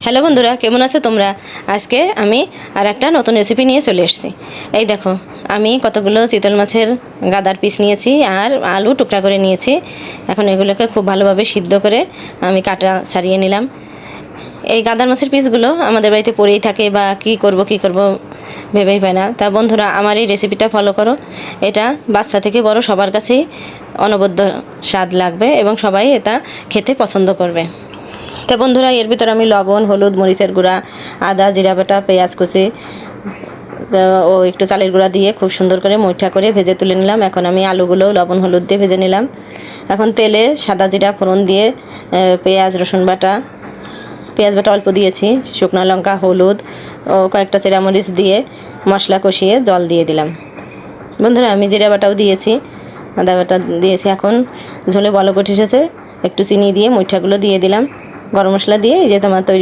Hello বন্ধুরা, কেমন আছো তোমরা? আজকে আমি আর একটা নতুন রেসিপি নিয়ে চলে এসেছি। এই দেখো, আমি কতগুলো চিতল মাছের গাদার পিস নিয়েছি আর আলু টুকরা করে নিয়েছি। এখন এগুলোকে খুব ভালোভাবে সিদ্ধ করে আমি কাটা ছাড়িয়ে নিলাম। এই গাদার মাছের পিসগুলো আমাদের বাড়িতে পড়েই থাকে, বা কি করব ভেবেই পায় না। তা বন্ধুরা, আমার এই রেসিপিটা ফলো করো। এটা বাচ্চা থেকে বড় সবার কাছেই অনবদ্য স্বাদ লাগবে এবং সবাই এটা খেতে পছন্দ করবে। তা বন্ধুরা, এর ভিতর আমি লবণ, হলুদ, মরিচের গুঁড়া, আদা, জিরা বাটা, পেঁয়াজ কুচি ও একটু চালের গুঁড়া দিয়ে খুব সুন্দর করে মুঠা করে ভেজে তুলে নিলাম। এখন আমি আলুগুলো লবণ হলুদ দিয়ে ভেজে নিলাম। এখন তেলে সাদা জিরা ফোড়ন দিয়ে পেঁয়াজ বাটা অল্প দিয়েছি, শুকনো লঙ্কা, হলুদ ও কয়েকটা চেরামরিচ দিয়ে মশলা কষিয়ে জল দিয়ে দিলাম। বন্ধুরা, আমি জিরা বাটাও দিয়েছি, আদা বাটা দিয়েছি। এখন ঝোলে বলক উঠে এসেছে, একটু চিনি দিয়ে মুঠাগুলো দিয়ে দিলাম। গরম মশলা দিয়ে এই যে তোমার তৈরি